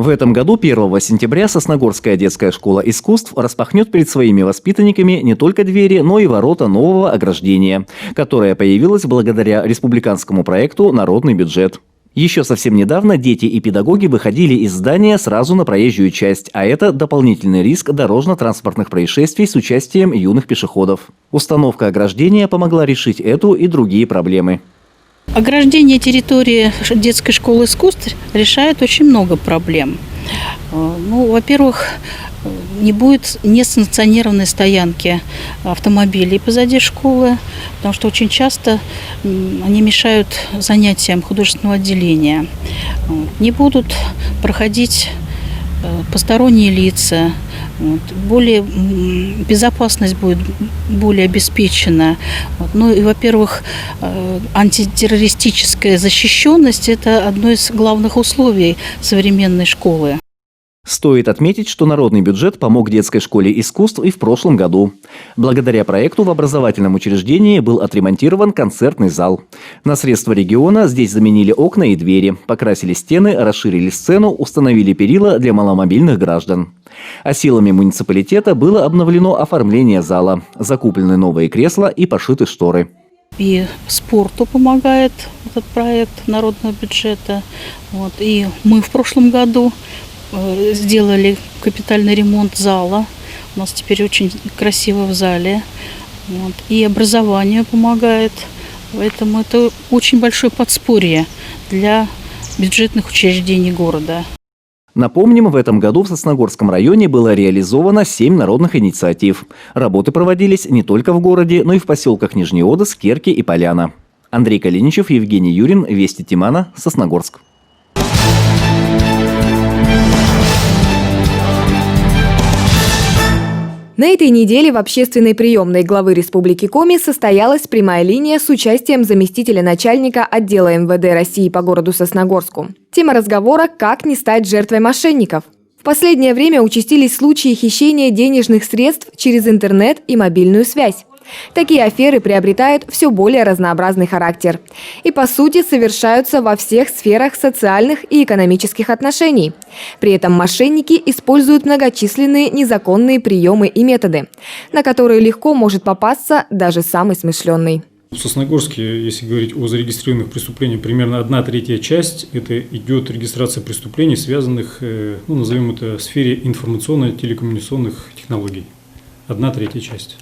В этом году 1 сентября Сосногорская детская школа искусств распахнет перед своими воспитанниками не только двери, но и ворота нового ограждения, которое появилось благодаря республиканскому проекту «Народный бюджет». Еще совсем недавно дети и педагоги выходили из здания сразу на проезжую часть, а это дополнительный риск дорожно-транспортных происшествий с участием юных пешеходов. Установка ограждения помогла решить эту и другие проблемы. Ограждение территории детской школы искусств решает очень много проблем. Во-первых, не будет несанкционированной стоянки автомобилей позади школы, потому что очень часто они мешают занятиям художественного отделения. Не будут проходить посторонние лица. Безопасность будет более обеспечена. Во-первых, антитеррористическая защищенность – это одно из главных условий современной школы. Стоит отметить, что народный бюджет помог детской школе искусств и в прошлом году. Благодаря проекту в образовательном учреждении был отремонтирован концертный зал. На средства региона здесь заменили окна и двери, покрасили стены, расширили сцену, установили перила для маломобильных граждан. А силами муниципалитета было обновлено оформление зала, закуплены новые кресла и пошиты шторы. И спорту помогает этот проект народного бюджета. И мы в прошлом году сделали капитальный ремонт зала. У нас теперь очень красиво в зале. И образованию помогает. Поэтому это очень большое подспорье для бюджетных учреждений города. Напомним, в этом году в Сосногорском районе было реализовано 7 народных инициатив. Работы проводились не только в городе, но и в поселках Нижний Одес, Керки и Поляна. Андрей Калиничев, Евгений Юрин, Вести Тимана, Сосногорск. На этой неделе в общественной приемной главы Республики Коми состоялась прямая линия с участием заместителя начальника отдела МВД России по городу Сосногорску. Тема разговора – как не стать жертвой мошенников. В последнее время участились случаи хищения денежных средств через интернет и мобильную связь. Такие аферы приобретают все более разнообразный характер и, по сути, совершаются во всех сферах социальных и экономических отношений. При этом мошенники используют многочисленные незаконные приемы и методы, на которые легко может попасться даже самый смышленный. В Сосногорске, если говорить о зарегистрированных преступлениях, примерно 1/3 часть – это идет регистрация преступлений, связанных, назовем это, в сфере информационно-телекоммуникационных технологий. 1/3 часть.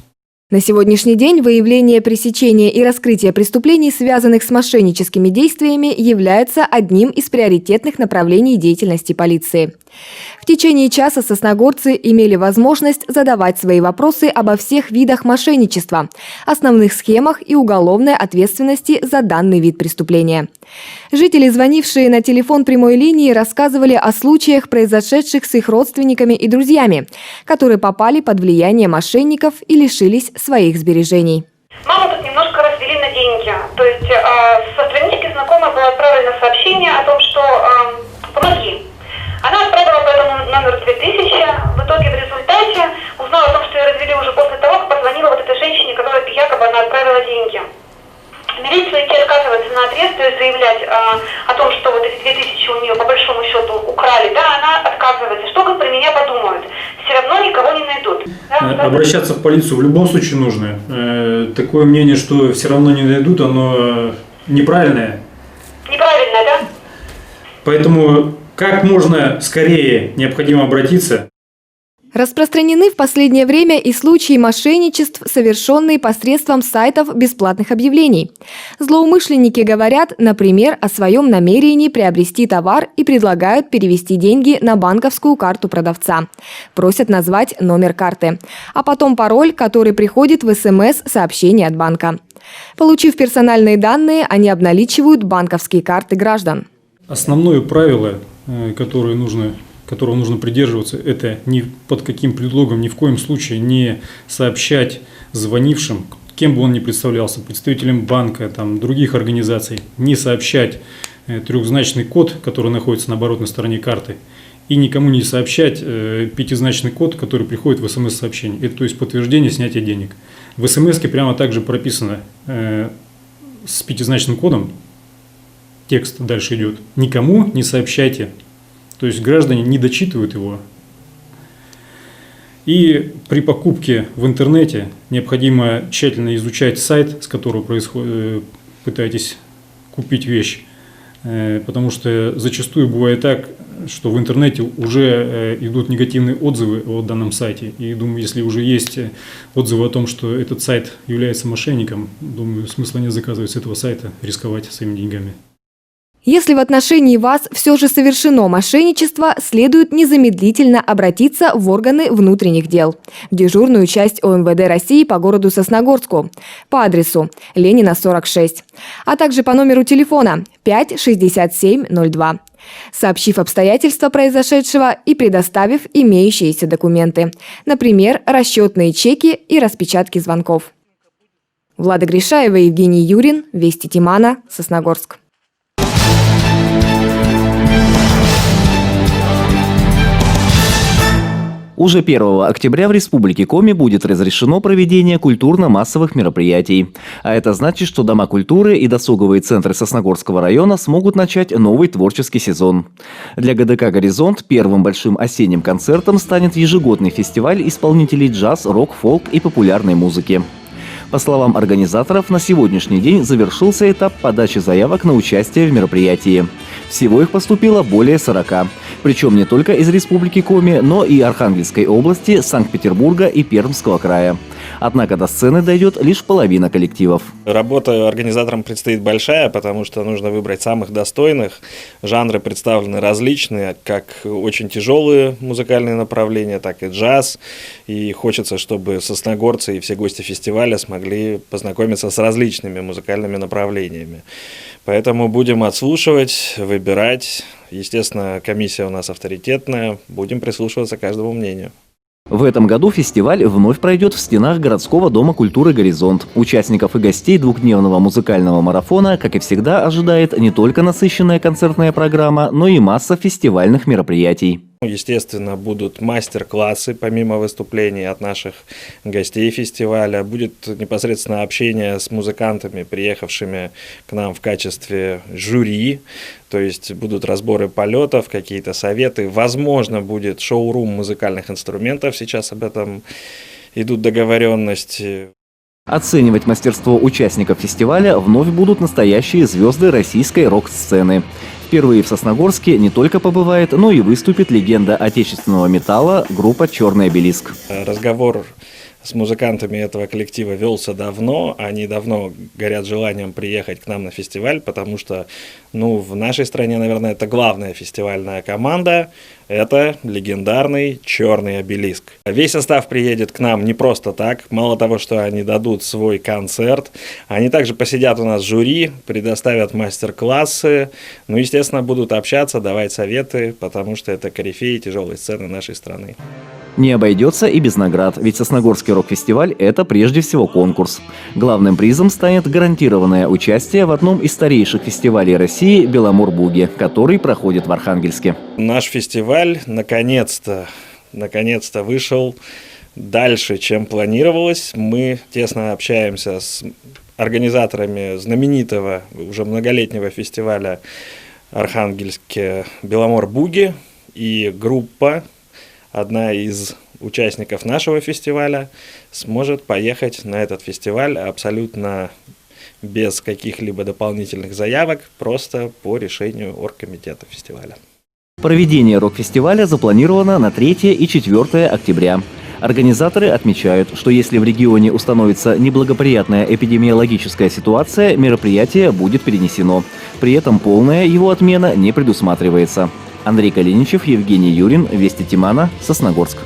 На сегодняшний день выявление, пресечение и раскрытие преступлений, связанных с мошенническими действиями, является одним из приоритетных направлений деятельности полиции. В течение часа сосногорцы имели возможность задавать свои вопросы обо всех видах мошенничества, основных схемах и уголовной ответственности за данный вид преступления. Жители, звонившие на телефон прямой линии, рассказывали о случаях, произошедших с их родственниками и друзьями, которые попали под влияние мошенников и лишились своих сбережений. Маму тут немножко развели на деньги. То есть со странички знакомой было отправлено сообщение о том, что помоги. Она отправила по этому номеру 2000. В итоге в результате узнала о том, что ее развели уже после того, как позвонила вот этой женщине, которой якобы она отправила деньги. Милиция идти отказывается на отрез, то есть заявлять о том, что вот эти 2000 у нее по большому счету украли, да, она отказывается. Что про меня подумают? Все равно никого не найдут. Да? Обращаться в полицию в любом случае нужно. Такое мнение, что все равно не найдут, оно неправильное. Неправильное, да? Поэтому как можно скорее необходимо обратиться. Распространены в последнее время и случаи мошенничеств, совершенные посредством сайтов бесплатных объявлений. Злоумышленники говорят, например, о своем намерении приобрести товар и предлагают перевести деньги на банковскую карту продавца. Просят назвать номер карты, а потом пароль, который приходит в СМС-сообщение от банка. Получив персональные данные, они обналичивают банковские карты граждан. Основное правило, которого нужно придерживаться, это ни под каким предлогом, ни в коем случае не сообщать звонившим, кем бы он ни представлялся, представителям банка, других организаций, не сообщать трехзначный код, который находится на оборотной стороне карты, и никому не сообщать пятизначный код, который приходит в СМС-сообщение. Это то есть подтверждение снятия денег. В СМС-ке прямо также прописано с пятизначным кодом, текст дальше идет: никому не сообщайте То есть граждане не дочитывают его. И при покупке в интернете необходимо тщательно изучать сайт, с которого пытаетесь купить вещь. Потому что зачастую бывает так, что в интернете уже идут негативные отзывы о данном сайте. И думаю, если уже есть отзывы о том, что этот сайт является мошенником, думаю, смысла нет заказывать с этого сайта, рисковать своими деньгами. Если в отношении вас все же совершено мошенничество, следует незамедлительно обратиться в органы внутренних дел, в дежурную часть ОМВД России по городу Сосногорску, по адресу Ленина, 46, а также по номеру телефона 56702, сообщив обстоятельства произошедшего и предоставив имеющиеся документы, например, расчетные чеки и распечатки звонков. Влада Гришаева, Евгений Юрин, Вести Тимана, Сосногорск. Уже 1 октября в Республике Коми будет разрешено проведение культурно-массовых мероприятий. А это значит, что дома культуры и досуговые центры Сосногорского района смогут начать новый творческий сезон. Для ГДК «Горизонт» первым большим осенним концертом станет ежегодный фестиваль исполнителей джаз, рок, фолк и популярной музыки. По словам организаторов, на сегодняшний день завершился этап подачи заявок на участие в мероприятии. Всего их поступило более 40. Причем не только из Республики Коми, но и Архангельской области, Санкт-Петербурга и Пермского края. Однако до сцены дойдет лишь половина коллективов. Работа организаторам предстоит большая, потому что нужно выбрать самых достойных. Жанры представлены различные, как очень тяжелые музыкальные направления, так и джаз. И хочется, чтобы сосногорцы и все гости фестиваля смогли познакомиться с различными музыкальными направлениями. Поэтому будем отслушивать, выбирать. Естественно, комиссия у нас авторитетная. Будем прислушиваться к каждому мнению. В этом году фестиваль вновь пройдет в стенах городского дома культуры «Горизонт». Участников и гостей двухдневного музыкального марафона, как и всегда, ожидает не только насыщенная концертная программа, но и масса фестивальных мероприятий. Естественно, будут мастер-классы, помимо выступлений от наших гостей фестиваля. Будет непосредственно общение с музыкантами, приехавшими к нам в качестве жюри. То есть будут разборы полетов, какие-то советы. Возможно, будет шоу-рум музыкальных инструментов. Сейчас об этом идут договоренности. Оценивать мастерство участников фестиваля вновь будут настоящие звезды российской рок-сцены. Впервые в Сосногорске не только побывает, но и выступит легенда отечественного металла группа «Черный обелиск». Разговор с музыкантами этого коллектива велся давно. Они давно горят желанием приехать к нам на фестиваль, потому что, в нашей стране, наверное, это главная фестивальная команда. Это легендарный «Черный обелиск». Весь состав приедет к нам не просто так. Мало того, что они дадут свой концерт, они также посидят у нас в жюри, предоставят мастер-классы. Естественно, будут общаться, давать советы, потому что это корифеи тяжелой сцены нашей страны. Не обойдется и без наград, ведь Сосногорский рок-фестиваль – это прежде всего конкурс. Главным призом станет гарантированное участие в одном из старейших фестивалей России «Беломор-Буги», который проходит в Архангельске. Наш фестиваль наконец-то вышел дальше, чем планировалось. Мы тесно общаемся с организаторами знаменитого, уже многолетнего фестиваля Архангельске «Беломор-Буги», и группа, одна из участников нашего фестиваля, сможет поехать на этот фестиваль абсолютно без каких-либо дополнительных заявок, просто по решению оргкомитета фестиваля. Проведение рок-фестиваля запланировано на 3 и 4 октября. Организаторы отмечают, что если в регионе установится неблагоприятная эпидемиологическая ситуация, мероприятие будет перенесено. При этом полная его отмена не предусматривается. Андрей Калиничев, Евгений Юрин, Вести Тимана, Сосногорск.